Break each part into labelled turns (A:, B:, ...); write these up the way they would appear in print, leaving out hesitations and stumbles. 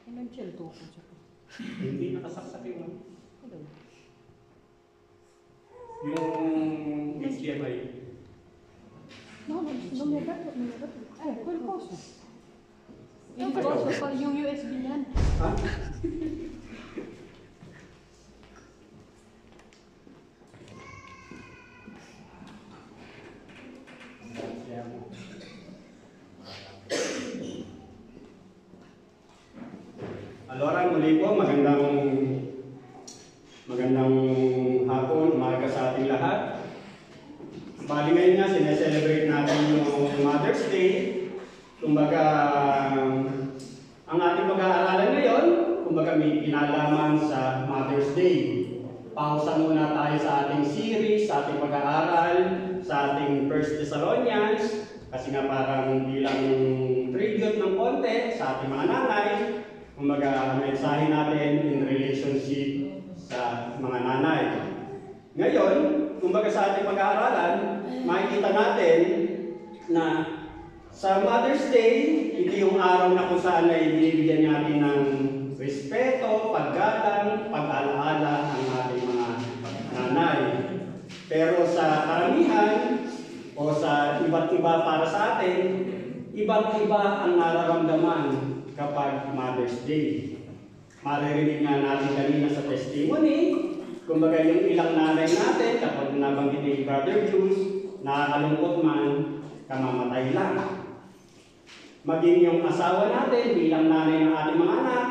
A: Nag-chill to ako siya.
B: Hindi nakasaksak yung
A: Hello.
B: yung HDMI.
A: No, full course. Yung course pa, yung USB niyan.
B: Ha? Alora, muli po, magandang hapon, umaga sa ating lahat. Bali ngayon nga, sineselebrate natin yung Mother's Day. Kumbaga, ang ating pag-aaralan ngayon, kumbaga may kinalaman sa Mother's Day. Pausa muna tayo sa ating series, sa ating pag-aaral, sa ating 1 Thessalonians, kasi nga parang bilang tribute ng konti sa ating mga nanay. Kumbaga, ang mensahe natin in relationship sa mga nanay. Ngayon, kumbaga sa ating pag-aaralan, makikita natin na sa Mother's Day, ito yung araw na kung saan ay binibigyan natin ng respeto, paggalang, pag-alaala ang ating mga nanay. Pero sa karamihan, o sa iba't iba para sa atin, iba't iba ang nararamdaman kapag Mother's Day. Maririnig nga natin kanina sa testimony, kumbaga yung ilang nanay natin, kapag nabanggit ni Brother Jules, nakakalungkot man, kamamatay lang. Maging yung asawa natin, bilang nanay ng ating mga anak,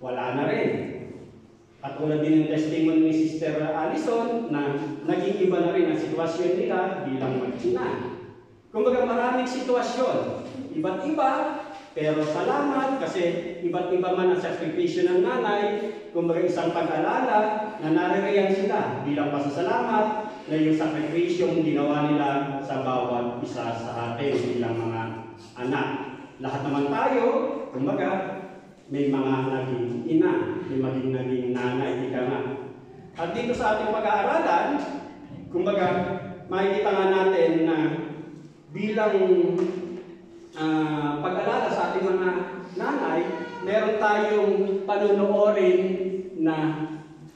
B: wala na rin. At tulad din yung testimony ni Sister Allison, na naging iba na rin ang sitwasyon nila bilang mag-ina. Kumbaga maraming sitwasyon, iba't iba, pero salamat kasi iba't iba man ang sakripisyo ng nanay, kumbaga isang pag-alala na naririyan sila bilang pasasalamat na yung sakripisyong ginawa nila sa bawat isa sa atin bilang mga anak. Lahat naman tayo, kumbaga, may mga naging ina, may naging nanay, ika nga. At dito sa ating pag-aaralan, kumbaga, makikita nga natin na bilang pag-alala sa ating mga nanay, meron tayong panunoorin na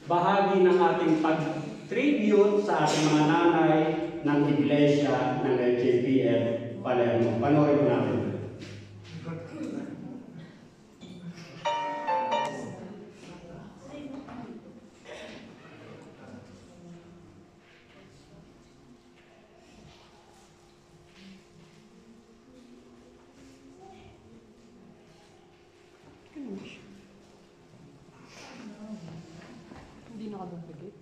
B: bahagi ng ating pag-tribute sa ating mga nanay ng Iglesia ng LJPF Palermo. Panoorin natin.
A: Hindi nakadagdag.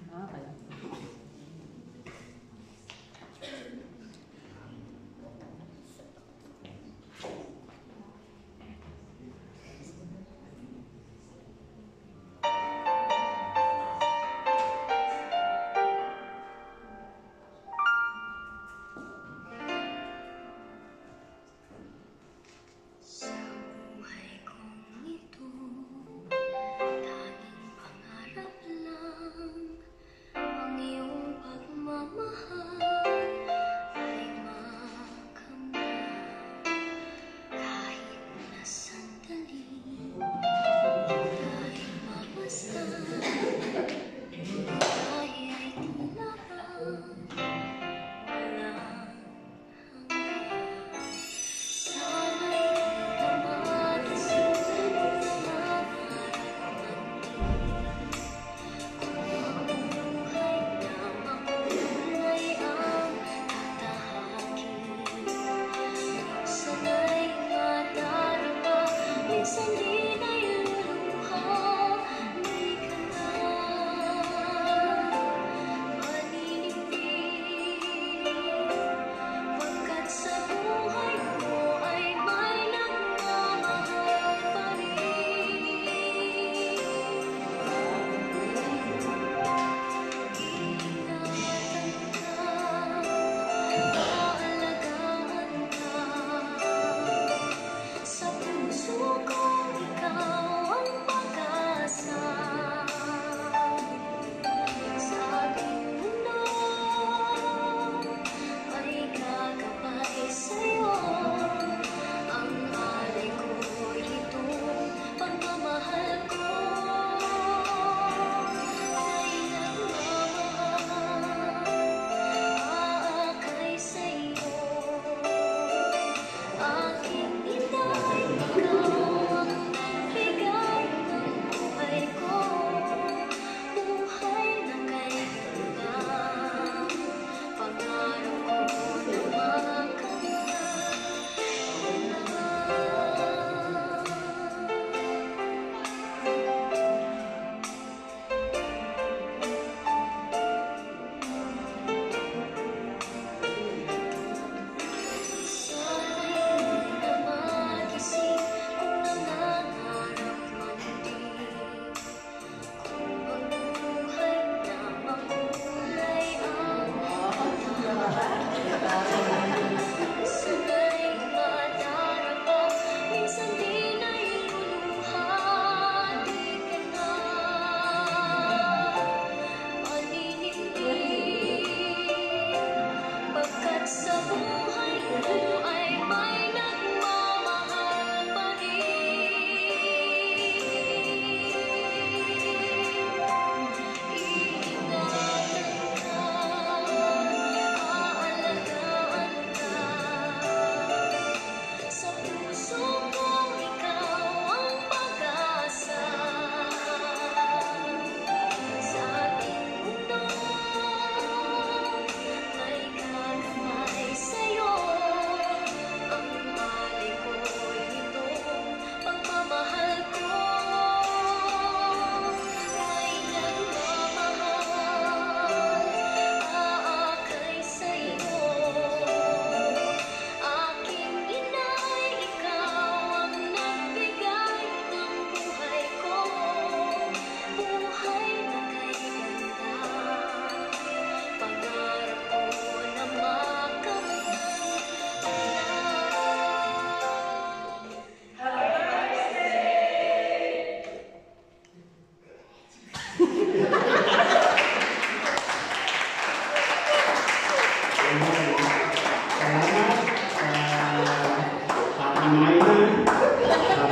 A: Kaya.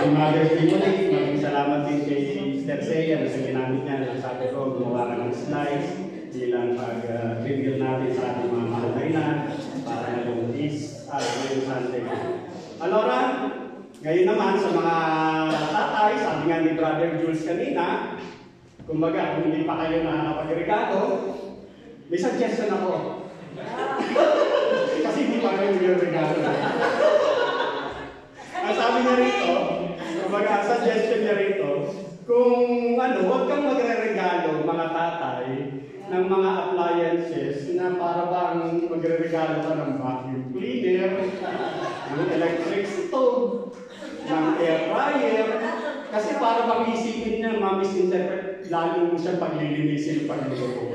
B: Happy Mother's Day muli. Maraming salamat din kay Sister Seiya na sa ginamit niya. Sabi ko, gumawa ka ng slides bilang pag-reveal natin sa ating mga mahal na ina para ngayong ngayong Sunday. Alora, ngayon naman sa mga tatay, sabi nga ni Brother Jules kanina, kumbaga kung hindi pa kayo nakakapag-regalo, may suggestion ako. Kasi hindi pa kayo nag-regalo. Ang sabi niya rito, kumbaga suggestion niya rito, kung huwag kang magre-regalo mga tatay ng mga appliances na para bang magre-regalo ka ng vacuum cleaner, ng electric stove, ng air fryer, kasi para bang isipin niya, ma-misinterpret, lalo mo siya paglilinisin pagluluto.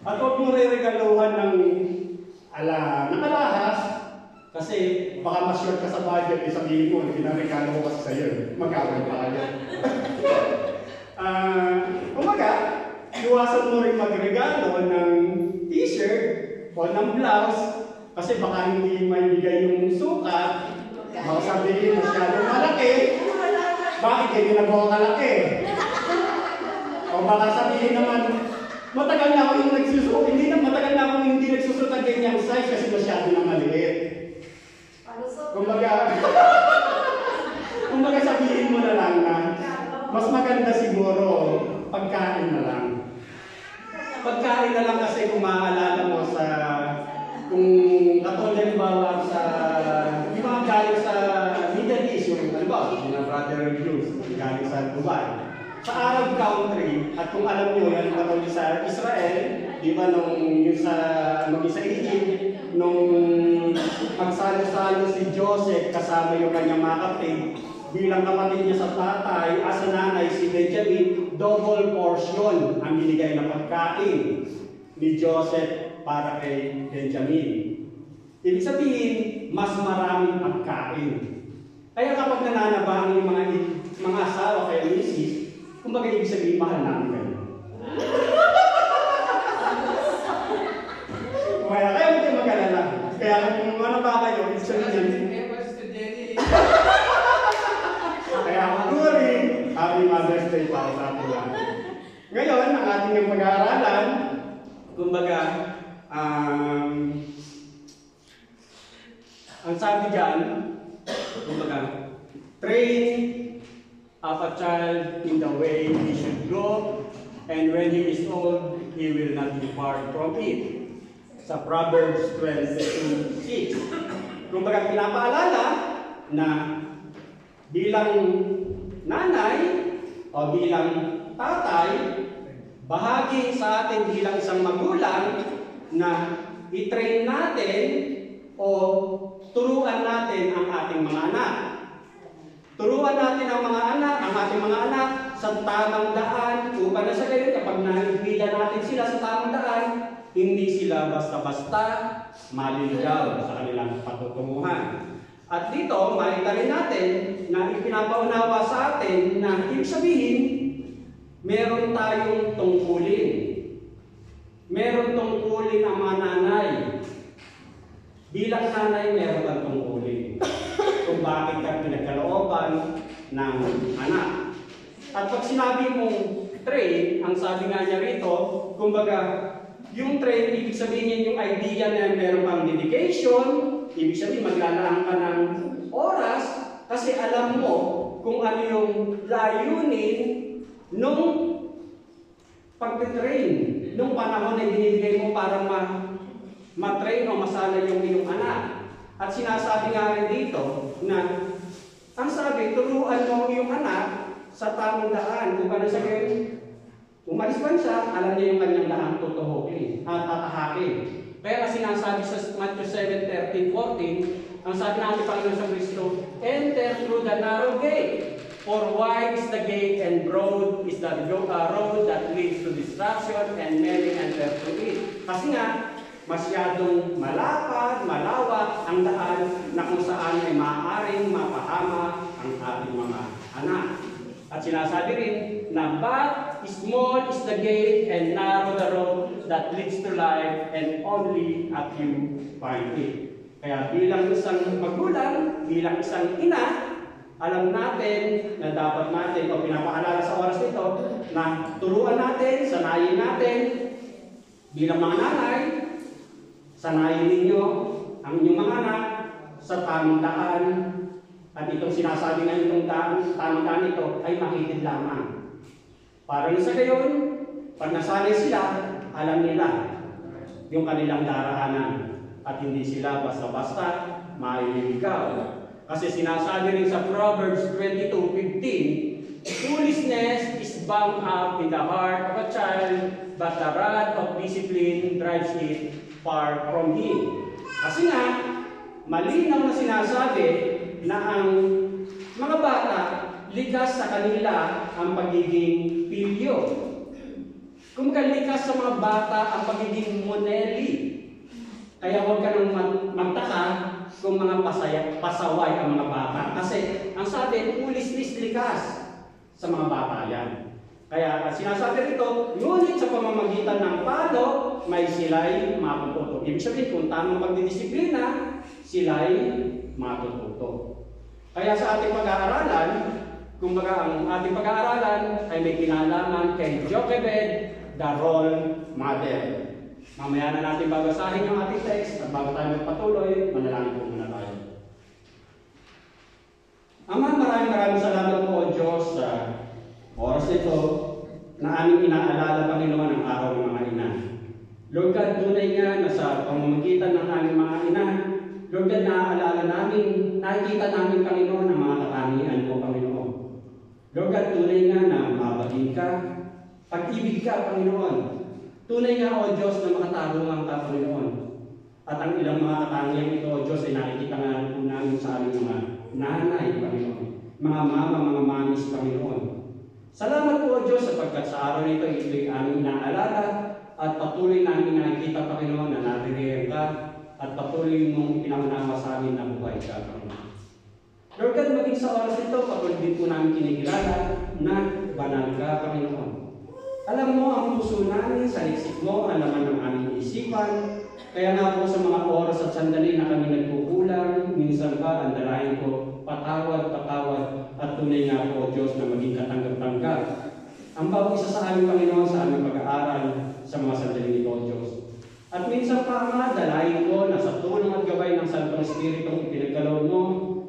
B: At huwag mo re-regaluhan ng nakalahas, kasi baka ma-short ka sa budget, sabihin mo, pinaregalo ko kasi sa'yo, magkawin pa kayo. Umaga, iwasan mo rin magregalo ng t-shirt o ng blouse, kasi baka hindi maibigay yung sukat, baka sabihin masyadong malaki, bakit kayo ginagawa kalaki? O baka sabihin naman, matagal na ako yung nagsusuot, matagal na ako yung hindi nagsusuot ang ganyang size kasi masyado na maliit. Kumbaga sabihin mo na lang na mas maganda siguro pagkain na lang. Pagkain na lang kasi kung maaalala mo kung katulad bawa sa yung mga galing sa Middle East, yung Brother Jules, galing sa Dubai. Sa Arab country, at kung alam nyo yan, katulad sa Israel, di ba nung sa Egypt, nung magsalo-salo si Joseph kasama yung kanyang mga kapatid, bilang kapatid niya sa tatay, sa nanay si Benjamin, double portion ang binigay na pagkain ni Joseph para kay Benjamin. Ibig sabihin, mas maraming pagkain. Kaya kapag nananabang yung mga asawa kay misis, kumbaga ibig sabihin, mahal namin kayo. Kaya huwag kayo mag-alala. Kaya kung ano ba kayo, ibig sabihin. Kaya worry, Happy Mother's Day para sa atin lang. Ngayon, ang ating yung pag-aaralan, kumbaga, ang sabi dyan, kumbaga, train up a child in the way he should go, and when he is old, he will not depart from it. Sa Proverbs 12:6. Kumbaga pinapaalala na bilang nanay o bilang tatay, bahagi sa atin bilang isang magulang na i-train natin o turuan natin ang ating mga anak. Turuan natin ang ating mga anak sa tamang daan upang sa gayon kapag naibila natin sila sa tamang daan, hindi sila basta-basta maliligaw sa kanilang patutunguhan. At dito, makita rin natin na ipinapaunawa sa atin na ibig sabihin, meron tayong tungkulin. Meron tungkulin ang mga nanay. Bilang nanay, meron kang tungkulin. Kung bakit ka pinagkalooban ng anak. At pag sinabi mong train, ang sabi nga niya rito, kumbaga, yung train, ibig sabihin yung idea na meron kang dedication, ibig sabihin maglalaan ka ng oras, kasi alam mo kung ano yung layunin nung pag-train, nung panahon na binibigay mo para ma-train o masana yung iyong anak. At sinasabi nga rin dito na ang sabi, turuan mo yung anak sa tamang daan. Kung paano sabihin, umalis man siya, alam niya yung kanyang daan tutuhukin at tatahakin. Kaya sinasabi sa Matthew 7:13-14, ang sabi natin Panginoon sa Kristo, enter through the narrow gate, for wide is the gate and broad is the road that leads to destruction, and many enter through it. Kasi nga, masyadong malapad, malawak ang daan na kung saan ay maaaring mapahama ang ating mga anak. At sinasabi rin na but small is the gate and narrow the road that leads to life, and only a few find it. Kaya bilang isang magulang, bilang isang ina, alam natin na dapat natin o pinapaalala sa oras nito na turuan natin, sanayin natin bilang mga nanay, sanayin ninyo ang inyong mga anak sa tamang daan. At itong sinasabi na itong tamang daan ito ay makitid lamang. Para sa gayon, pag nasanay sila, alam nila yung kanilang daraanan at hindi sila basta-basta maililigaw. Kasi sinasabi rin sa Proverbs 22:15, foolishness is bound up in the heart of a child, but the rod of discipline drives it far from him. Kasi nga, malinaw na sinasabi na ang mga bata, likas sa kanila ang pagiging pilyo. Kung likas sa mga bata ang pagiging moneli. Kaya huwag ka nang magtaka kung mga pasaway ang mga bata. Kasi ang sabi, foolishness likas sa mga bata yan. Kaya sinasabi rito, ngunit sa pamamagitan ng palo, may sila'y matututo. Ibig sabihin, kung tamang pagdidisiplina, sila'y matututo. Kaya sa ating pag-aaralan, kumbaga ang ating pag-aaralan ay may kinalaman kay Jochebed, the role model. Mamaya na natin babasahin yung ating text at bago tayo magpatuloy, manalangin po muna tayo. Ama, maraming salamat po o Diyos sa oras ito na aming inaalala, Panginoon, ang araw ng mga ina. Lord God, tunay nga na sa pamamagitan ng aming mga ina, Lord God, naaalala namin, nakikita namin, Panginoon, ang mga katangian po, Panginoon. Lord God, tunay nga na mabagin ka, pag-ibig ka, Panginoon. Tunay nga, O Diyos, na makatarungan ka, Panginoon. At ang ilang mga katangian ito, O Diyos, ay nakikita nga po namin sa aming mga nanay, Panginoon. Mga mama, mga mamis, Panginoon. Salamat po, O Diyos, sapagkat sa araw nito, ito'y aming inaalala at patuloy namin nakikita, Panginoon, na naririyan ka at patuloy mong ipinangunawa sa amin na buhay ka, Panginoon. Lord God, maging sa oras ito, patuloy din po namin kinikilala na banal ka, Panginoon. Alam mo ang puso namin, sa isip mo, ang laman ng aming isipan. Kaya nga po sa mga oras at sandali na kami nagkukulang, minsan ba ang dalahin ko, patawad, at tunay nga po, Diyos, na maging katanggap-tanggap. Ang bawat isa sa aming Panginoon sa aming pag-aaral sa mga sandali nito, Diyos. At minsan pa nga, dalahin ko na sa tulong at gabay ng Santong Espiritu ipinagkaloob mo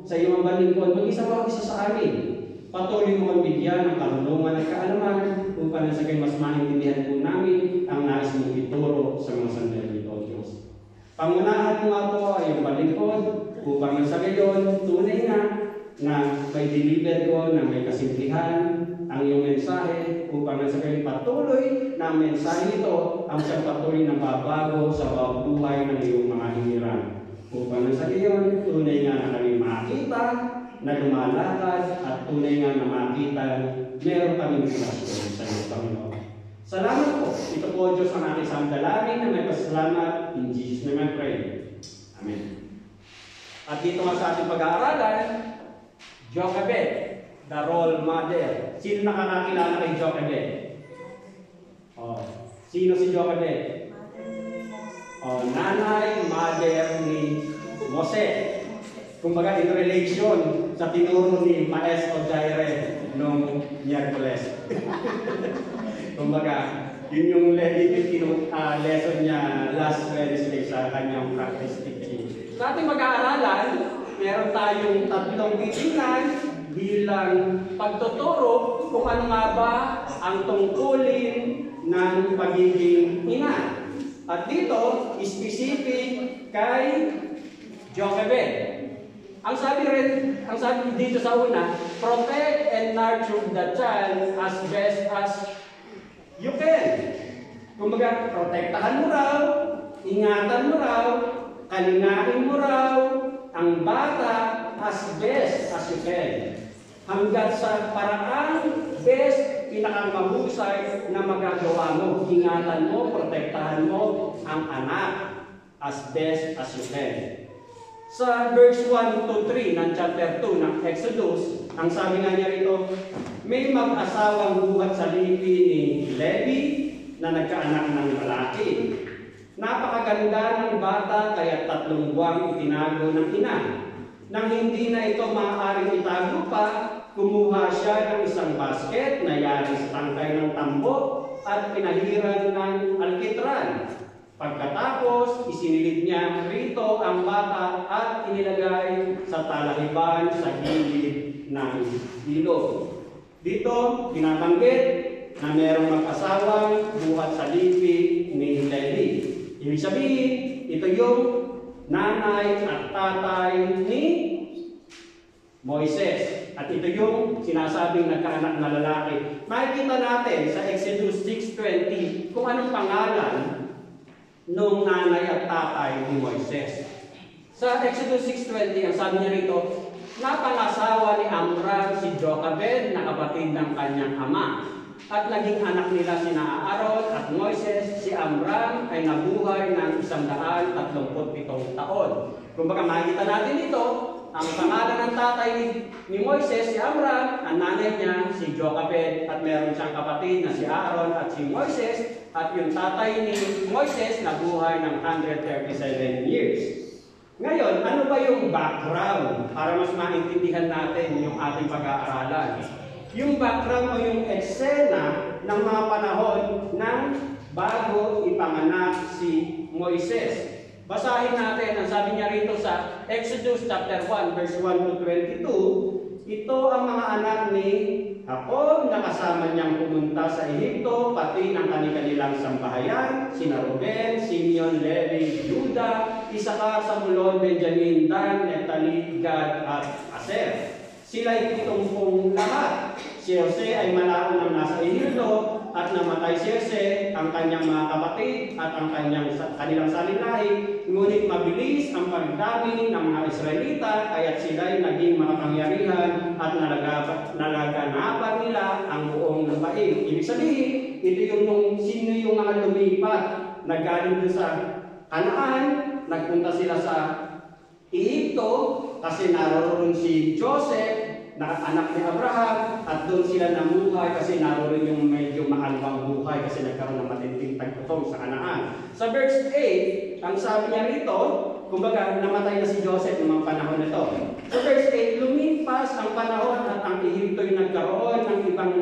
B: sa iyong balingkod, mag-isa bawat isa sa amin. Patuloy mo kang bigyan ng karunungan at kaalaman upang sa gayon mas maintindihan po namin ang nais mong ituro sa mga sandali nito, Diyos. Pangunahan mo nga po ay iyong balingkod upang sa gayon tunay nga na may deliver ko na may kasimplihan ang iyong mensahe upang sa gayon patuloy na ang mensahe nito ang siyang patuloy na babago sa bawat buhay ng iyong mga hiniran. Upang sa gayon tunay nga na kami makita na lumalakad at tunay nga na makita meron kaming relasyon sa iyo, Panginoon. Salamat po. Ito po, Diyos, ang aking samdalangin na may pasalamat. In Jesus' name I pray. Amen. At dito nga sa ating pag-aaralan, Jochebed, the role model. Sino nakakakilala kay Jochebed? Sino si Jochebed? Nanay, mother ni Mose. Kumbaga, in relation sa tinuro ni Maestro Jaire nung Miyerkules. Kumbaga, yun yung lesson niya last Wednesday sa kanyang practice teaching. Sa ating mag-aaralan, meron tayong tatlong titingnan bilang pagtuturo kung ano nga ba ang tungkulin ng pagiging ina. At dito, specific kay Jochebed. Ang sabi dito sa una, protect and nurture the child as best as you can. Kumbaga, protektahan mo raw, ingatan mo raw, kalingain mo raw ang bata as best as you can. Hanggang sa paraan best, pinakamahusay na magagawa mo. Ingatan mo, protektahan mo ang anak as best as you can. Sa verse 1 to 3 ng chapter 2 ng Exodus, ang sabi nga niya rito, may mag-asawang buhat sa lipi ni Levi na nagkaanak ng lalaki. Napakaganda ng bata kaya 3 buwang itinago ng ina. Nang hindi na ito maaaring itago pa, kumuha siya ng isang basket na yari sa tangkay ng tambo at pinahiran ng alkitran. Pagkatapos, isinilid niya rito ang bata at inilagay sa talahiban sa gilid ng ilog. Dito, binabanggit na mayroong mag-asawang buhat sa lipi ni Levi. Ibig sabihin, ito yung nanay at tatay ni Moises. At ito yung sinasabing nagkaanak na lalaki. Makikita natin sa Exodus 6:20 kung anong pangalan nung nanay at tatay ni Moises. Sa Exodus 6:20, ang sabi niya rito, napangasawa ni Amram si Jochebed na kapatid ng kanyang ama. At naging anak nila sina Aaron at Moises. Si Amram ay nabuhay ng 137 taon. Kung baka makikita natin ito, ang pangalan ng tatay ni Moises, si Amram, ang nanay niya, si Jochebed, at meron siyang kapatid na si Aaron at si Moises, at yung tatay ni Moises nabuhay ng 137 years. Ngayon, ano ba yung background para mas maintindihan natin yung ating pag-aaralan? Yung background o yung eksena ng mga panahon ng bago ipanganak si Moises. Basahin natin, ang sabi niya rito sa Exodus chapter 1, verse 1 to 22, ito ang mga anak ni Jacob na kasama niyang pumunta sa Ehipto, pati ng kanilang sambahayan, sina Ruben, Simeon, Levi, Juda, Isakar, Zabulon, Benjamin, Dan, Nephtali, Gad, at Aser. Sila'y 70 lahat. Si Jose ay malaon ng nasa Ehipto at namatay si Jose, ang kanyang mga kapatid at ang kanilang salinahi. Ngunit mabilis ang pagdami ng mga Israelita, kaya't sila'y naging makapangyarihan at nalaganapan nila ang buong lupain. Ibig sabihin, ito yung sino yung mga lumipat. Naggaling doon sa Kanaan, nagpunta sila sa Ehipto kasi naroon si Joseph na anak ni Abraham at doon sila namuhay kasi naroon yung medyo maalwang buhay kasi nagkaroon ng matinding tagputong sa Kanaan. Sa verse 8, ang sabi niya rito, kumbaga namatay na si Joseph ng mga panahon nito. Sa verse 8, lumipas ang panahon at ang Ehipto'y nagkaroon ng ibang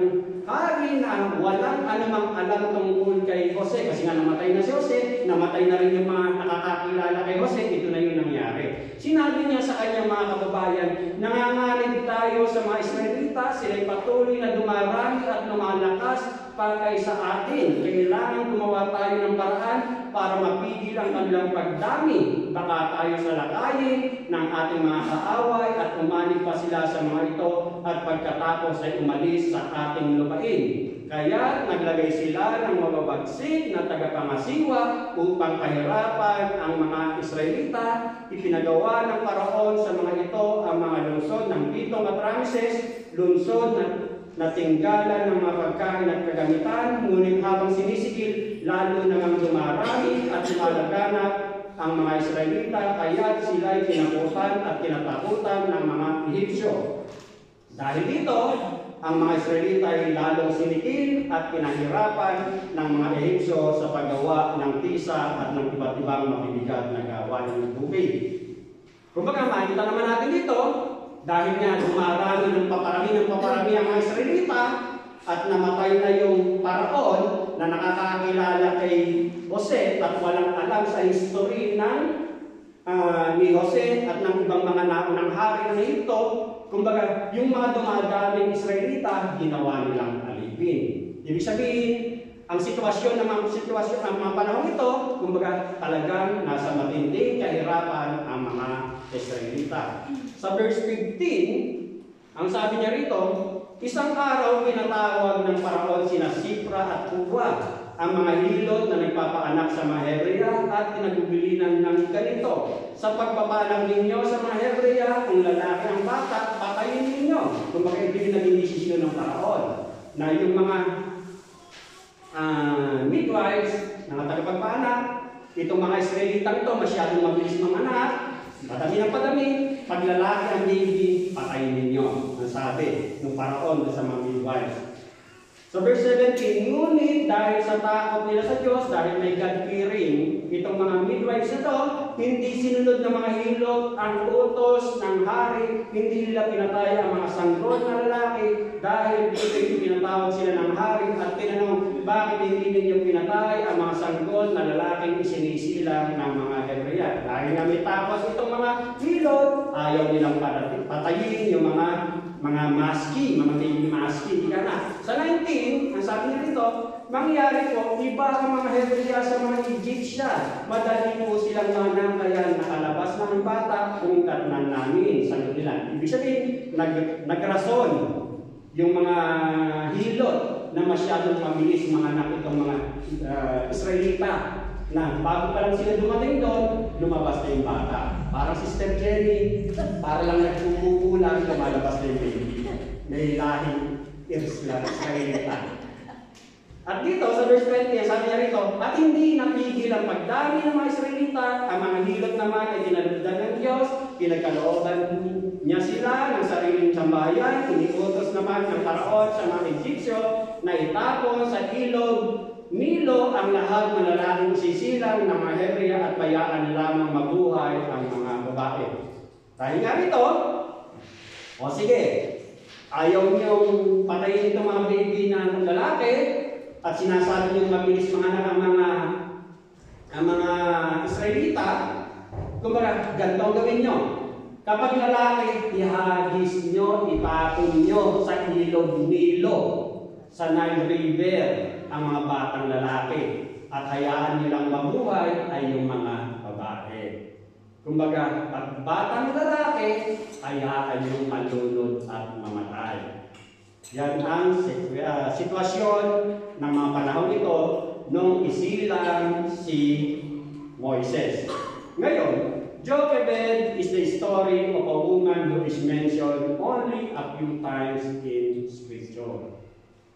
B: hari na walang anumang alam tungkol kay Jose. Kasi nga namatay na si Jose, namatay na rin yung mga nakakakilala kay Jose, ito na yung nangyari. Sinabi niya sa kanyang mga kababayan, nanganganib tayo sa mga Israelita, sila'y patuloy na dumarami at lumalakas pagkay sa atin. Kailangan gumawa tayo ng paraan para mapigil ang kanilang pagdami. Baka tayo salakayin ng ating mga kaaway at umanib pa sila sa mga ito at pagkatapos ay umalis sa ating lupain. Kaya naglagay sila ng mababagsik na tagapangasiwa upang pahirapan ang mga Israelita. Ipinagawa ng Paraon sa mga ito ang mga lungsod ng Pitong at Ramses, lungsod na natinggalan ng mga pagkain at kagamitan, ngunit habang sinisigil, lalo namang dumarami at lumalaganap ang mga Israelita, kaya sila'y kinakutan at kinatakutan ng mga Ehipsyo. Dahil dito, ang mga Israelita ay lalong sinikil at pinahirapan ng mga Ehipsyo sa paggawa ng tisa at ng iba't ibang mabibigat na gawain ng tubig. Kung baga, makikita naman natin dito, dahil nga dumarami ng paparami ang mga Israelita at namatay na yung Paraon na nakakakilala kay Jose at walang alam sa history ng ni Jose at ng ibang mga naunang hari ng Ehipto, kumbaga yung mga dumadaming Israelita ginawa nilang alipin. Ibig sabihin, ang sitwasyon ng mga panahon ito, kumbaga talagang nasa matinding kahirapan ang mga Israelita. Sa verse 15, ang sabi niya rito, isang araw pinatawag ng Paraon sina Sipra at Pua, ang mga hilot na nagpapaanak sa mga Hebrea at pinagubilinan ng ganito. Sa pagpapaanak ninyo sa mga Hebrea, kung lalaki ang bata, patayin ninyo. Kung baka ito yung naging desisyon ng Paraon, na yung mga midwives na tagapagpaanak, itong mga Israelitang ito masyadong mabilis manganak, padami ng padami, pag lalaki ang baby, patayin ninyo. Ang sabi ng Paraon sa mga midwives. Sa verse 17, ngunit dahil sa takot nila sa Diyos, dahil may God-fearing, itong mga midwives na to, hindi sinunod ng mga hilot ang utos ng hari, hindi nila pinatay ang mga sanggol na lalaki, dahil dito pinatawag sila ng hari, at tinanong, bakit hindi ninyo pinatay ang mga sanggol na lalaking isinisilang ng mga Hebrea? Dahil nga may takot itong mga hilot, ayaw nilang patayin yung mga maski, mga baby maski, ika na. Sa 19, ang sabi niya dito, mangyari po, iba ang mga Hebrea sa mga Egyptian. Madali po silang manang, kaya nakalabas na ang bata, ungkat na namin. Sabi nila. Ibig sabihin, nagrason yung mga hilot na masyadong mabilis mga anak itong mga Israelita. Na bago pa lang sila dumating doon, lumabas na yung bata. Parang Sister Jenny, para lang nagkukulang, lumalabas na yung baby. May lahing Israelita. At dito, sa verse 20, sabi niya rito, at hindi napigil ang pagdami ng mga Israelita, ang mga hilot naman ay dinalugdan ng Diyos, pinagkalooban niya sila ng sariling sambahayan, iniutos naman ng Paraon sa mga Egyptyo na itapon sa ilog Nilo ang lahat ng lalaking sisilang ng mga Hebrea at bayaan lamang mabuhay ang mga babae. Dahil nga rito, o sige, ayaw niyong patayin itong mga baby na lalaki at sinasabi niyong mabilis mga ang mga Israelita, kumbaga, ganito gawin niyo. Kapag lalaki, ihagis niyo, itapon niyo sa ilog Nilo, sa Nile River, ang mga batang lalaki at hayaan nilang mabuhay ay yung mga babae. Kumbaga, pag batang lalaki, hayaan yung malunod at mamatay. Yan ang sitwasyon ng mga panahon ito nung isilang si Moises. Ngayon, Jochebed is the story of a woman who is mentioned only a few times in Scripture.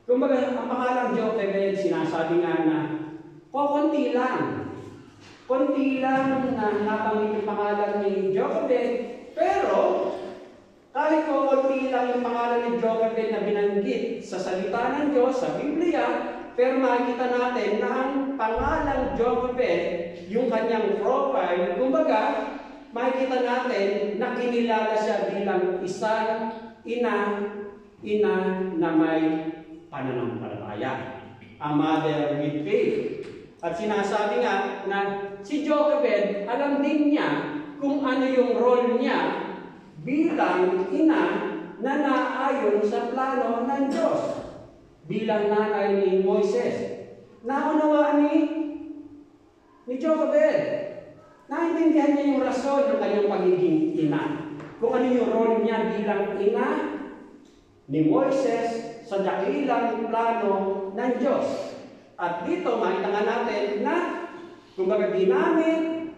B: Kumbaga, ang pangalang Jochebed, sinasabi nga na, konti lang. Konti lang na nabanggit yung pangalan ni Jochebed, pero kahit konti lang yung pangalan ni Jochebed na binanggit sa salita ng Diyos, sa Biblia, pero makikita natin na ang pangalang Jochebed, yung kanyang profile, kumbaga, makikita natin na kinilala siya bilang isang ina na may pananampalataya, a mother with faith. At sinasabi nga na si Jochebed, alam din niya kung ano yung role niya bilang ina na naayon sa plano ng Diyos. Bilang nanay ni Moises. Naunawaan ni Jochebed. Naintindihan niya yung rason ng kanyang pagiging ina. Kung ano yung role niya bilang ina ni Moises sa dakilang plano ng Diyos. At dito, makita nga natin na kumbaga ginamit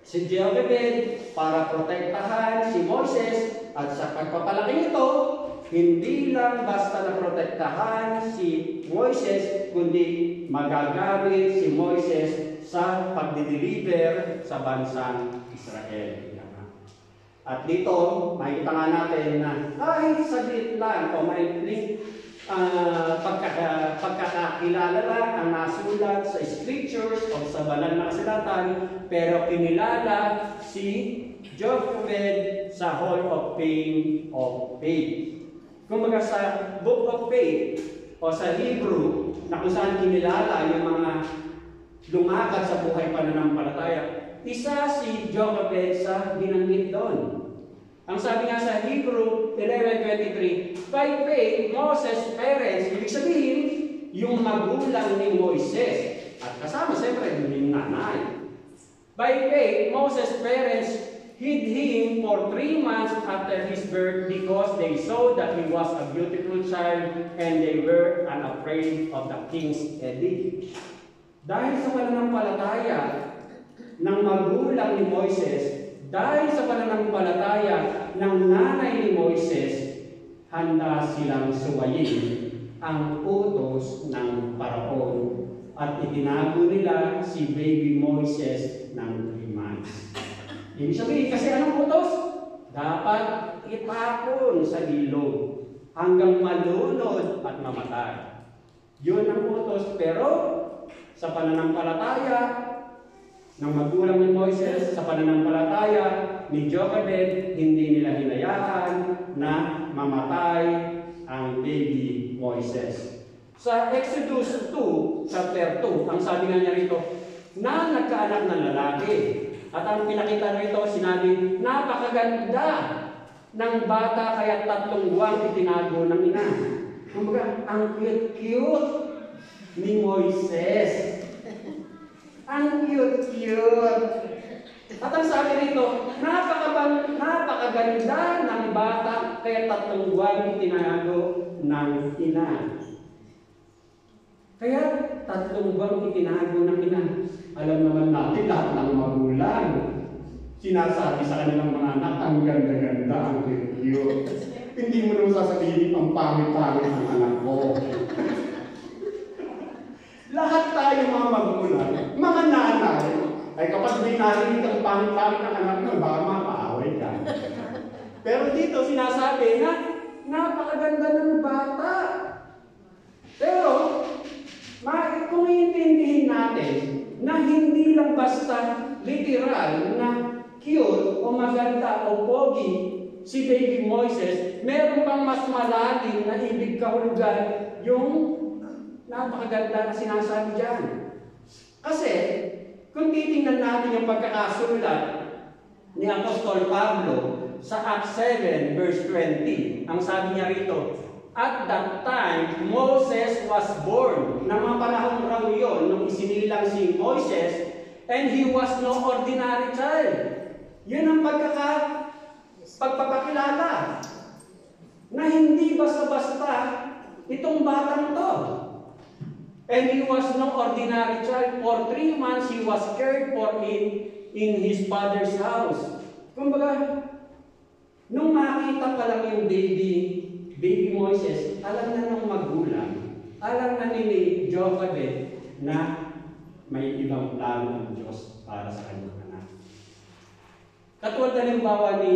B: si Jochebed para protektahan si Moises at sa pagpapalaki nito, hindi lang basta na protektahan si Moises, kundi magagamit si Moises sa pagdideliver sa bansang Israel. At dito, makikita nga natin na kahit saglit lang o maikling pagkakakilala lang ang nasulat sa scriptures o sa banal na kasulatan, pero kinilala si Jochebed sa Hall of Fame of Faith. Kumbaga sa Book of Faith o sa Hebrew, na kung saan kinilala yung mga lumakad sa buhay pananampalataya, isa si Jochebed sa binanggit doon. Ang sabi nga sa Hebrew 11:23, by faith, Moses' parents, ibig sabihin, yung magulang ni Moises, at kasama siyempre yung nanay. By faith, Moses' parents hid him for 3 months after his birth because they saw that he was a beautiful child and they were unafraid of the king's edict. Dahil sa pananampalataya ng magulang ni Moises, dahil sa pananampalataya ng nanay ni Moises, handa silang suwayin ang utos ng Paraon at itinago nila si baby Moises ng 3 months. Ibig sabihin, kasi anong utos? Dapat itapon sa ilog hanggang malunod at mamatay. Yun ang utos, pero sa pananampalataya ng magulang ni Moises, sa pananampalataya ni Jochebed, hindi nila hinayaan na mamatay ang baby Moises. Sa Exodus 2, chapter 2, ang sabi nga niya rito, na nagkaanak ng lalaki. At ang pinakita rito, sinabi, napakaganda ng bata kaya 3 buwang itinago ng ina. Kumbaga, ang cute-cute ni Moises. Ang cute-cute. At ang sabi rito, napakaganda ng bata kaya 3 buwang itinago ng ina. Kaya 3 buwang itinago ng ina. Alam naman natin lahat ng magulang. Sinasabi sa kanilang mga anak, ang ganda-ganda, ang cute. Hindi mo naman sasabihin, ang pangit-pangit ng anak ko. Lahat tayo mga magulang, mga nanay, ay kapag may narinig ang pangit-pangit ng anak mo, baka mapaaway ka. Pero dito sinasabi na, napakaganda ng bata. Pero, kung iintindihin natin, na hindi lang basta literal na cute o maganda o pogi si baby Moises, meron pang mas malalim na ibig kahulugan yung napakaganda na sinasabi dyan. Kasi, kung titingnan natin yung pagkakasulat ni Apostol Pablo sa Acts 7 verse 20, ang sabi niya rito, at that time, Moses was born. Nang mga panahon raw yun, nung isinilang si Moses, and he was no ordinary child. Yun ang pagpapakilala. Na hindi basta-basta itong batang to. And he was no ordinary child. For 3 months, he was cared for in his father's house. Kumbaga, nung makita pa lang yung baby Moises, alam na ng magulang, alam na ni Jochebed na may ibang plano ng Diyos para sa kanyang anak. Katulad halimbawa ni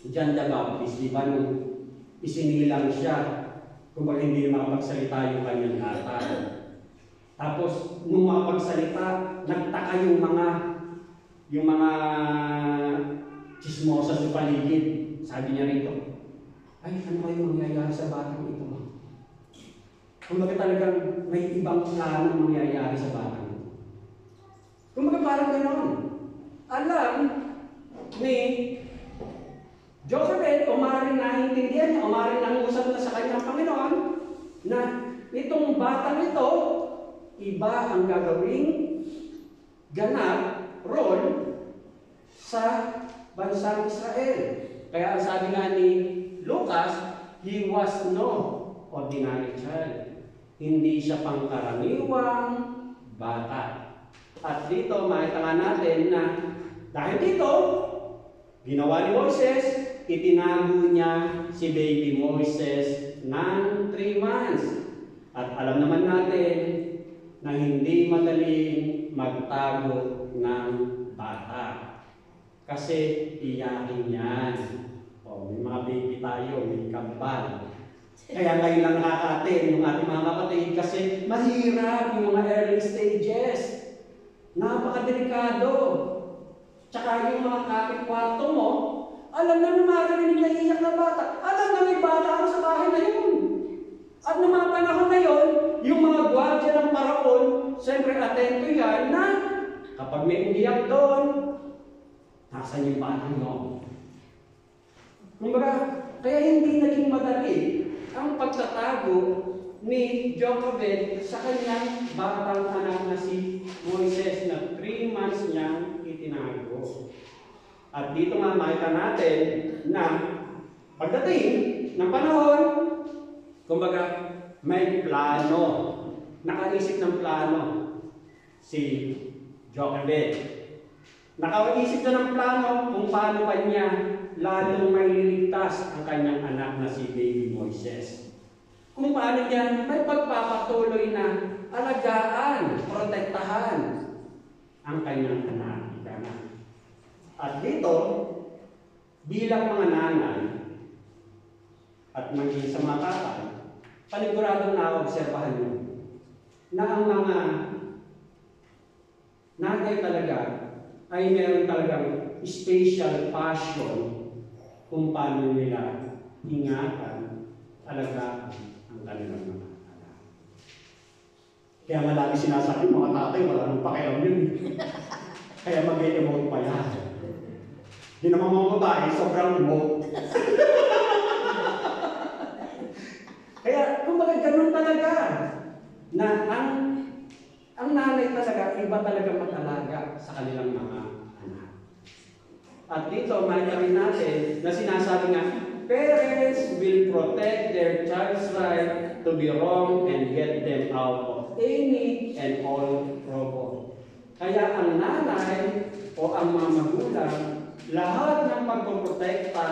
B: John the Baptist, di ba nung isinilang siya, kumbaga hindi makapagsalita yung kanyang tatay. Tapos, nung makapagsalita, nagtaka yung mga chismosa sa paligid. Sabi niya rito, ay, ano kayo mangyayari sa batang ito? Kumbaga talagang may ibang plano mangyayari sa batang ito. Kumbaga parang gano'n. Alam ni Jochebed, umaring naiintindihan niya, umaring nangusap na sa kanyang Panginoon, na itong batang ito, iba ang gagawing ganap, role, sa bansang Israel. Kaya ang sabi nga ni Lucas, he was no ordinary child. Hindi siya pangkaraniwang bata. At dito, makita nga natin na dahil dito, ginawa ni Moises, itinago niya si baby Moises ng 3 months. At alam naman natin na hindi madaling magtago ng bata. Kasi iyakin yan. May mga baby tayo, may kambal. Kaya ngayon lang nakaka-attend yung ating mga kapatid kasi mahirap yung mga early stages. Napakadelikado. Tsaka yung mga kapit-kwarto mo, alam na marinig na iyak na bata. Alam na may bata ako sa bahay na yun. At noong mga panahon na yun, yung mga gwardiya ng paraon, siyempre atento yan na kapag may umiyak doon, nasan yung batang noon? Kumbaga, kaya hindi naging madali ang pagtatago ni Jochebed sa kanyang batang anak na si Moises na 3 months niyang itinago. At dito nga makita natin na pagdating ng panahon, kumbaga may plano, nakaisip ng plano si Jochebed. Nakaisip na ng plano kung paano pa niya lalong may liligtas ang kanyang anak na si baby Moises. Kung paano niya may pagpapatuloy na alagaan, protektahan ang kanyang anak. At dito, bilang mga nanay at maging sa mga tatay, paniguradong na-obserbahan nyo na ang mga nanay talaga ay meron talagang special passion kung paano nila ingatan, alagaan ang kanilang mga anak. Kaya nga lagi sinasabi, mga tatay, wala nang pakialam yun. Kaya mag-emote pa yan. Hindi naman mga babae, sobrang emote. Kaya, kumbaga, ganun talaga. Na ang nanay talaga, iba talaga mag-alaga sa kanilang mga anak. At dito, makita rin natin na sinasabi nga, parents will protect their child's right to be wrong and get them out of any and all trouble. Kaya ang nanay o ang mga magulang, lahat ng pagpoprotekta,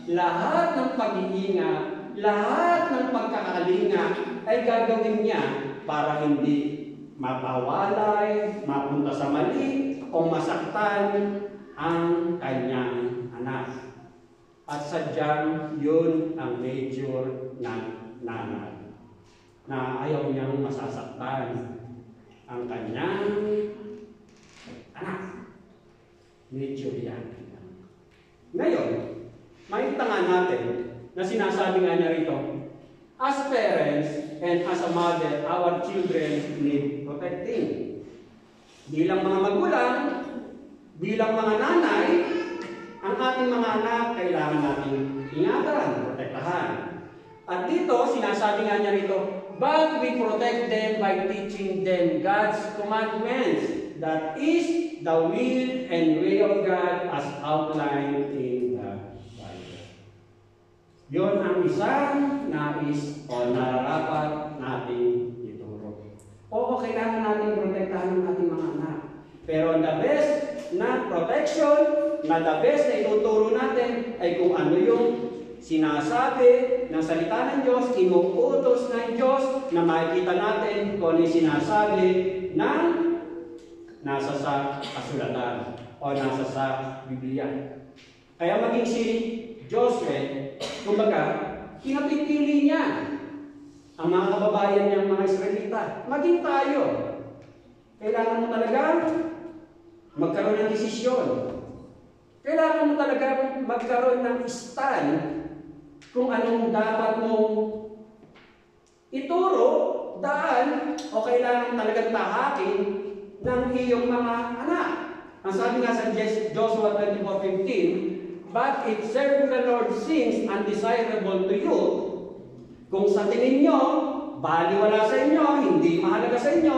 B: lahat ng pag-iingat, lahat ng pagkakalinga ay gagawin niya para hindi mapawalay, mapunta sa mali, o masaktan ang kanyang anak. At sadyang yun ang nature ng nanay, na ayaw niyang masasaktan ang kanyang anak. Nature yan. Ngayon, makita nga natin na sinasabi nga niya rito, as parents and as a mother, our children need protecting. Bilang mga magulang, bilang mga nanay, ang ating mga anak kailangan natin ingatan, protektahan. At dito, sinasabi nga niya rito, but we protect them by teaching them God's commandments. That is the will and way of God as outlined in the Bible. Yon ang isang nais o nararapat nating ituro. Oo, kailangan natin protektahan ang ating mga anak. Pero the best na protection, na the best na ituturo natin ay kung ano yung sinasabi ng salita ng Diyos, inuutos ng Diyos, na makikita natin kung ano yung sinasabi ng nasa sa kasulatan o nasa sa Biblia. Kaya maging si Joshua, kumbaga, kinapipili niya ang mga kababayan niyang mga Israelita. Maging tayo. Kailangan mo talaga magkaroon ng desisyon. Kailangan mo talaga magkaroon ng stand kung anong dapat mong ituro, daan, o kailangan talagang tahakin ng iyong mga anak. Ang sabi nga sa Joshua 24:15, but if serving the Lord seems undesirable to you, kung sa tingin nyo, baliwala sa inyo, hindi mahalaga sa inyo,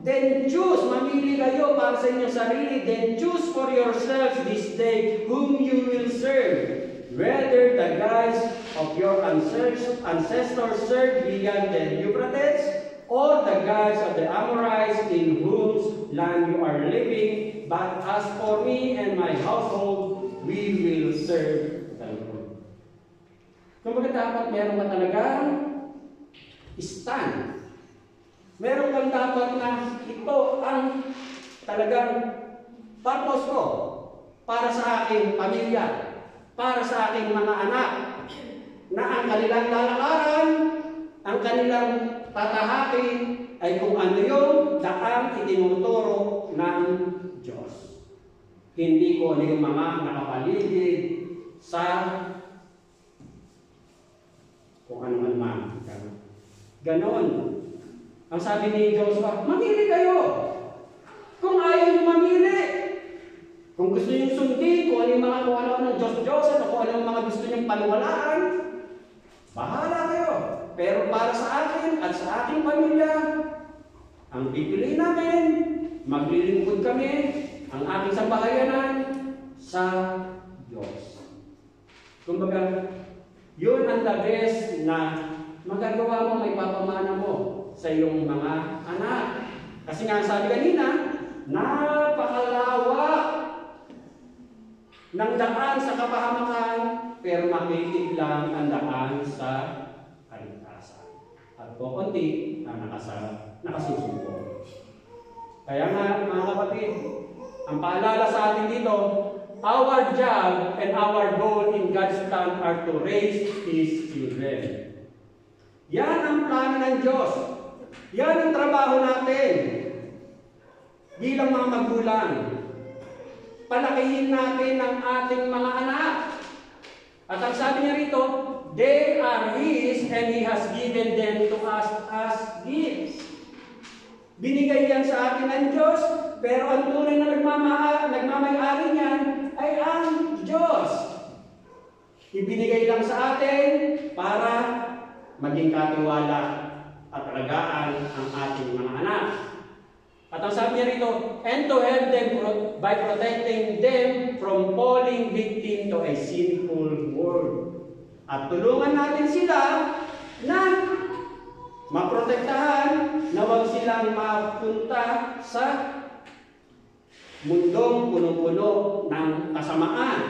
B: then choose, mamili kayo para sa inyong sarili, then choose for yourselves this day whom you will serve. Whether the gods of your ancestors served beyond the Euphrates, or the gods of the Amorites in whose land you are living, but as for me and my household, we will serve the Lord. Kumbaga dapat meron ka talagang stand. Meron kang dapat na ito ang talagang purpose ko para sa aking pamilya, para sa aking mga anak, na ang kanilang lalakaran, ang kanilang tatahakin ay kung ano yung daang itinuturo ng Diyos. Hindi ko ano yung mga nakapaligid sa kung ano man. Ganon. Ang sabi ni Joshua, mamili kayo. Kung ayaw nyo mamili, kung gusto nyo sundin, kung ano ng Diyos-Diyos, o kung ano yung mga gusto nyo paniwalaan, bahala kayo. Pero para sa akin at sa aking pamilya, ang pipiliin namin, maglilingkod kami, ang aking sambahayanan sa Diyos. Kumbaga, yun ang the best na magagawa mo, may papamana mo sa iyong mga anak. Kasi nga sabi kanina, napakalawak ng daan sa kapahamakan, pero makitig lang ang daan sa kaligtasan. At kukunti ang nakasusuko. Kaya nga, mga kapatid, ang paalala sa atin dito, our job and our goal in God's plan are to raise His children. Yan ang plano ng Diyos. Yan ang trabaho natin bilang mga magulang. Palakihin natin ang ating mga anak. At ang sabi niya rito, they are His and He has given them to us as gifts. Binigay yan sa atin ng Diyos, pero ang tunay na nagmamayari niyan ay ang Diyos. Ibinigay lang sa atin para maging katiwala at alagaan ang ating mga anak. At ang sabi niya rito, and to help them by protecting them from falling victim to a sinful world. At tulungan natin sila na maprotektahan na huwag silang mapunta sa mundong punong-puno ng kasamaan.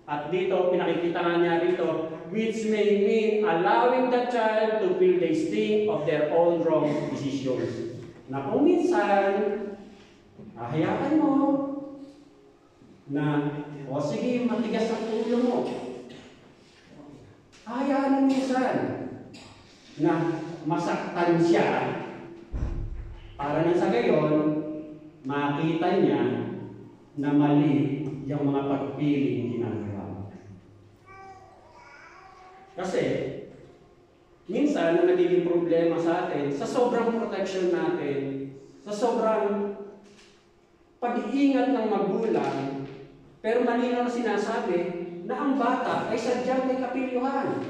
B: At dito, pinakikita nga niya rito, which may mean allowing the child to feel the sting of their own wrong decisions. Na kung minsan, hayaan mo na, o sige, matigas ang ulo mo. Hayaan mo minsan na masaktan siya para na sa gayon, makita niya na mali yung mga pagpiling ginagawa. Kasi, minsan, ang nagiging problema sa atin, sa sobrang protection natin, sa sobrang pag-iingat ng magulang, pero malinaw na sinasabi na ang bata ay sadyang may kapilyuhan.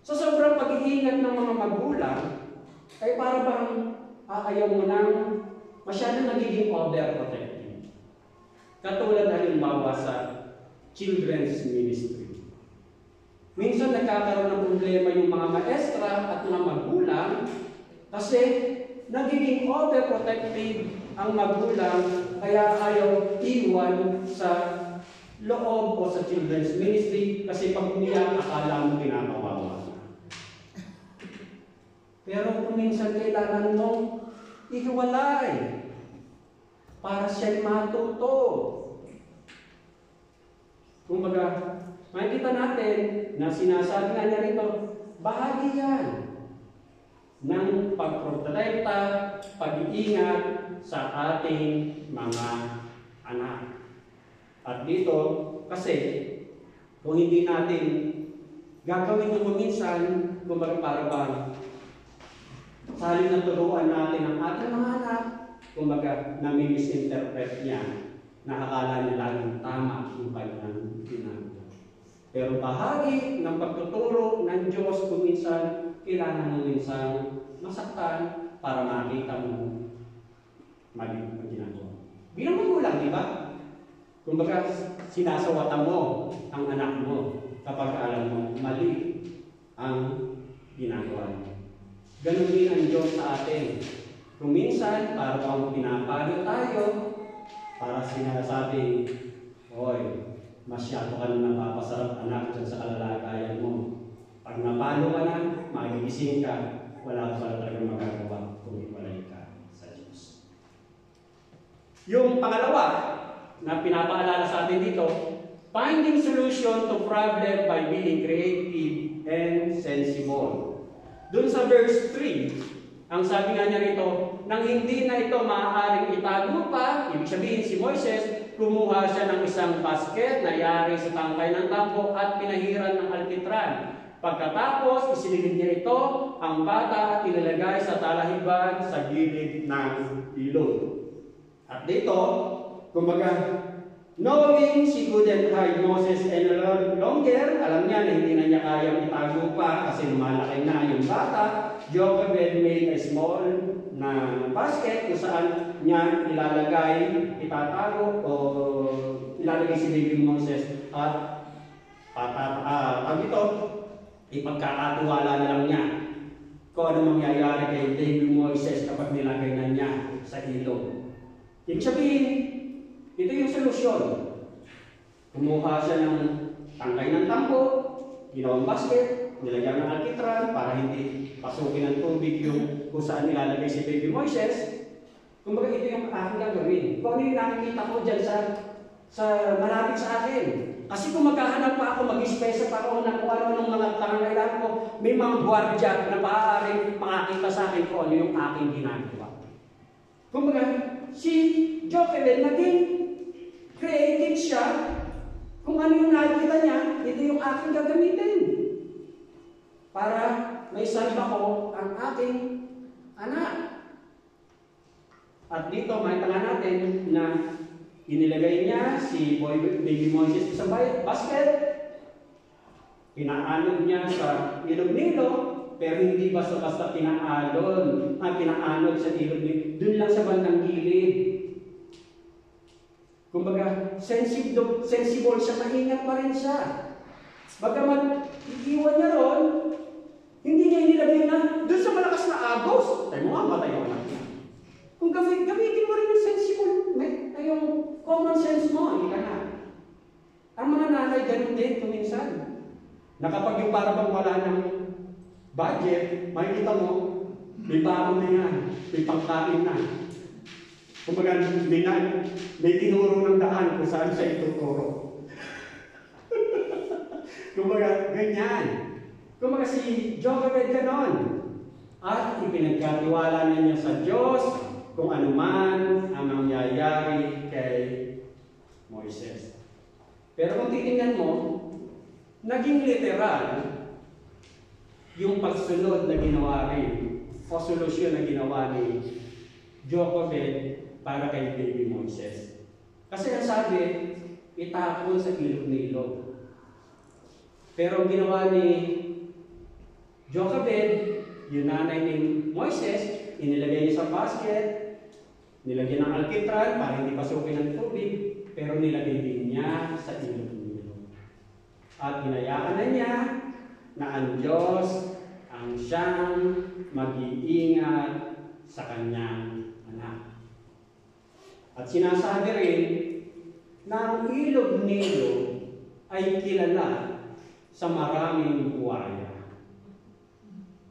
B: Sa sobrang pag-iingat ng mga magulang, ay para bang ayaw mo nang masyadong nagiging overprotective. Katulad halimbawa sa children's ministry. Minsan nagkakaroon ng problema yung mga maestra at mga magulang kasi nagiging overprotective ang magulang kaya ayaw iwan sa loob o sa children's ministry kasi pag umiyak akala mo pinakawawa. Pero kung minsan kailangan mong ihiwalay para siya'y matuto. Kumbaga, makikita natin na sinasabi nga niya rito, bahagi yan ng pagprotekta, pag-iingat sa ating mga anak. At dito, kasi, kung hindi natin gagawin ito minsan, kumbaga para bang sa halin na turuan natin ang ating mga anak, kumbaga nami-misinterpret niya, nakakala niya laging tama yung kanyang ginagawa. Pero bahagi ng pagtuturo ng Diyos kung minsan, kailangan mo minsan masaktan para makita mo mali ang ginagawa. Bilang magulang, di ba? Kumbaga, sinasawatan mo ang anak mo kapag alam mo mali ang ginagawa mo. Ganun din ang Diyos sa atin. Kung minsan, para bang pinapalo tayo, para sinasabi, hoy, masyado ka na napapasarap anak dyan sa kalalagayan mo. Pag napalo ka na, magigising ka, wala ka pala talagang magagawa kung iwalay ka sa Diyos. Yung pangalawa na pinapaalala sa atin dito, finding solution to problem by being creative and sensible. Doon sa verse 3, ang sabi nga niya rito, nang hindi na ito maaaring itago pa, ibig sabihin si Moises, kumuha siya ng isang basket na yari sa tangkay ng tambo at pinahiran ng alkitran. Pagkatapos, isinilid niya ito, ang bata at inilagay sa talahiban sa gilid ng ilog. At dito, kumbaga, knowing she couldn't hide Moses any longer, alam niya na hindi na niya kayang itago pa kasi malaki na yung bata, Jochebed made a small na basket kung saan niya itatago o ilalagay si baby Moses at ipagkakatiwala na lang niya kung ano mangyayari kay baby Moses kapag nilagay na niya sa ilog. Ibig sabihin, ito yung solusyon. Kumuha siya ng tangkay ng tambo, ginawang basket, nilagyan ng alkitran para hindi pasukin ng tubig yung kung saan nilalagay si baby Moises. Kumbaga ito yung aking gagawin. Kung ano yung nakikita ko dyan sa malapit sa akin. Kasi kung maghahanap pa ako mag-spesa
C: Panginoon na kung ano ng mga pangangailangan ko. May mga gwardiya na maaaring makakita sa akin kung ano yung aking ginagawa. Kumbaga, si Jochebed naging creative siya. Kung ano yung nakikita niya, ito yung aking gagamitin. Para may salba ko ang aking anak. At dito, makita nga natin na inilagay niya si baby Moses sa basket. Pinaanod niya sa ilog Nilo, pero hindi basta-basta pinaanod sa ilog Nilo. Doon lang sa bandang gilid. Kumbaga, sensible siya, maingat pa rin siya. Bagamat iiwan niya ron, hindi niya inilagay na doon sa malakas na agos. Tayo mo nga, matay ako na. Kung gamitin mo rin yung sensible, yung common sense mo, hindi ka na. Ang mga nanay, ganun din, kuminsan. Na kapag yung parang wala ng budget, makikita mo, may baon na yan, may pangkain na. Kumbaga, may tinuro ng daan kung saan siya ituturo. Kumbaga, ganyan. Kumbaga si Jochebed ganon. At ipinagkatiwala na niya sa Diyos kung ano man ang mangyayari kay Moises. Pero kung titingnan mo, naging literal yung pagsunod na ginawa rin o solusyon na ginawa ni Jochebed para kay baby Moises. Kasi ang sabi, itapon sa ilog Nilo. Pero ang ginawa ni Jochebed, yung nanay ni Moises, inilagay niya sa basket, nilagyan ng alkitran para hindi pasukin ng tubig, pero nilagay din niya sa ilog Nilo. At hinayaan na niya na ang Diyos ang siyang mag-iingat sa kanyang anak. At sinasabi rin na ang ilog Nilo ay kilala sa maraming buwaya.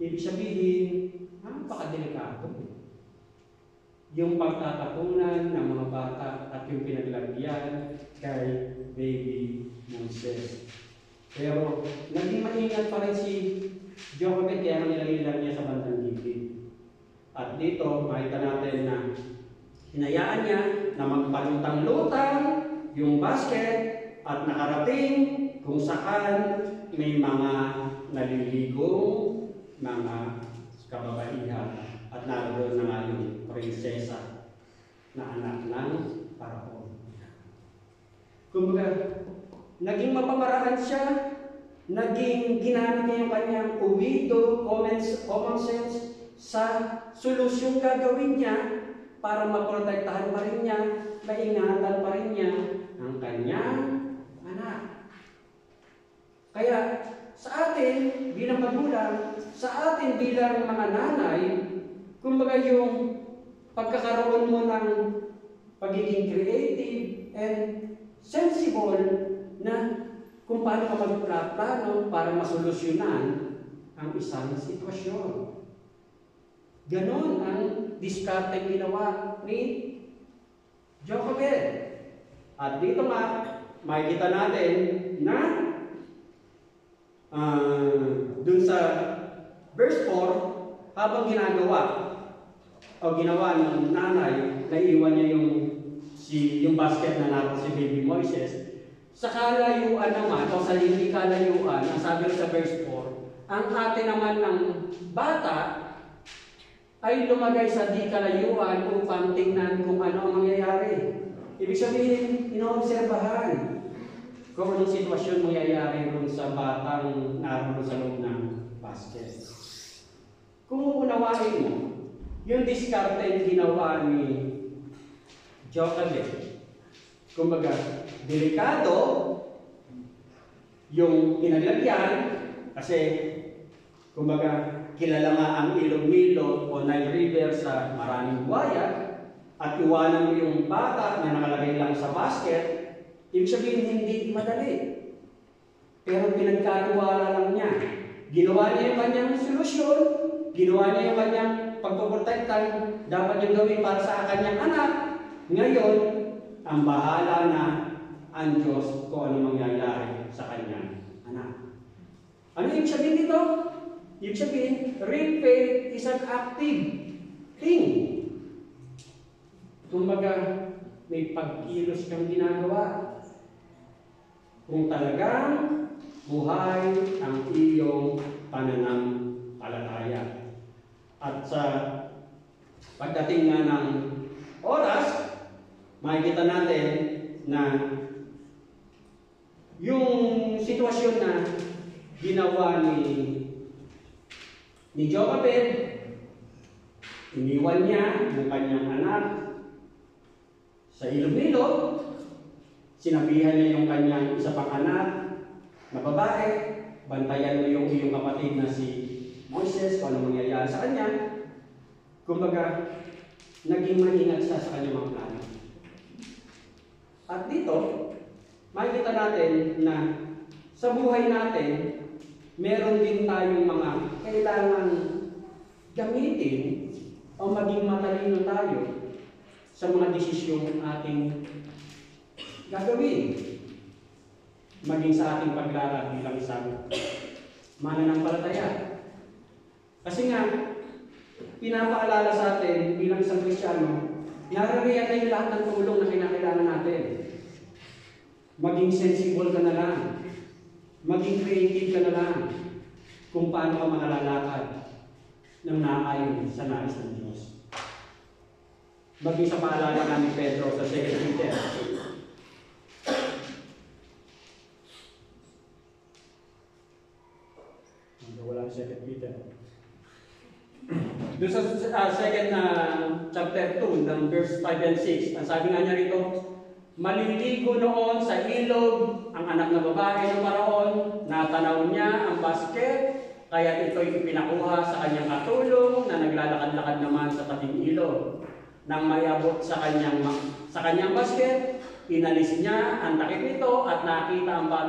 C: Ibig sabihin, napakadelikado. Yung pagtatapunan ng mga bata at yung pinaglagyan kay baby Moses. Pero naging maingat pa rin si Jochebed kaya nilagay lang niya sa bandang gilid. At dito, makita natin na hinayaan niya na magpalutang-lutang yung basket at nakarating kung saan may mga naliligong mga kababaihan at naroon na nga yung prinsesa na anak ng Paraon. Kumbaga, naging mapamaraan siya, naging ginamit niya yung kanyang uwido, common sense sa solusyong gagawin niya para maprotektahan pa rin niya, maingatan pa rin niya ang kanyang anak. Kaya sa atin bilang magulang, sa atin bilang mga nanay, kumbaga yung pagkakaroon mo ng pagiging creative and sensible na kung paano ka magplano para masolusyonan ang isang sitwasyon. Ganon ang diskarte ginawa ni Jochebed. At dito nga, makikita natin na dun sa verse 4, habang ginagawa ng nanay, naiwan niya yung basket na naroon si baby Moises. Sa kalayuan naman, o sa hindi kalayuan, ang sabi sa verse 4, ang ate naman ng bata ay lumagay sa di kalayuan upang tingnan kung ano ang mangyayari. Ibig sabihin, inoobserbahan kung anong sitwasyon mangyayari rin sa batang naroon sa loob ng basket. Kung unawain mo, yung diskarte yung ginawa ni Jochebed, kumbaga, delikado yung pinaglagyan kasi kumbaga, kilala nga ang ilog Nilo o Nile River sa maraming buwaya at iwanan mo yung bata na nakalagay lang sa basket, ibig sabihin hindi madali. Pero pinagkatiwala lang niya. Ginawa niya yung kanyang solusyon, ginawa niya yung kanyang pagpoprotektan dapat niyang gawin para sa kanyang anak. Ngayon, ang bahala na ang Diyos kung ano mangyayari sa kanyang anak. Ano yung sabihin dito? Yung sabihin, real faith is an active thing. Kumbaga, may pagkilos kang ginagawa. Kung talagang buhay ang iyong pananampalataya. At sa pagdating nga ng oras, makikita natin na yung sitwasyon na ginawa ni Jochebed, iniwan niya yung kanyang anak sa ilog-ilog, sinabihan niya yung kanyang isa pang anak na babae, bantayan mo yung iyong kapatid na si Moises kung ano mangyayari sa kanya. Kumbaga, naging maingat siya sa kanyang mga plano. At dito, makikita natin na sa buhay natin, meron din tayong mga kailangan gamitin o maging matalino tayo sa mga desisyong ating gagawin. Maging sa ating paglalakad bilang isang mananampalataya. Kasi nga, pinapaalala sa atin bilang isang Kristiyano, naririyan na yung lahat ng tulong na kinakailangan natin. Maging sensible ka na lang. Maging creative ka na lang kung paano ka makalalakad ng naayon sa nais ng Diyos. Maging sa paalala nga ni Pedro sa 2 Peter. Wala ang 2 Peter. Doon sa chapter 2, ng verse 5 and 6, ang sabi nga niya rito, maliligo noon sa ilog ang anak na babae ng Paraon, natanaw niya ang basket, kaya ito'y ipinakuha sa kanyang katulong na naglalakad-lakad naman sa tabing ilog. Nang mayabot sa kanyang basket, inalis niya ang takip nito at nakita ang bata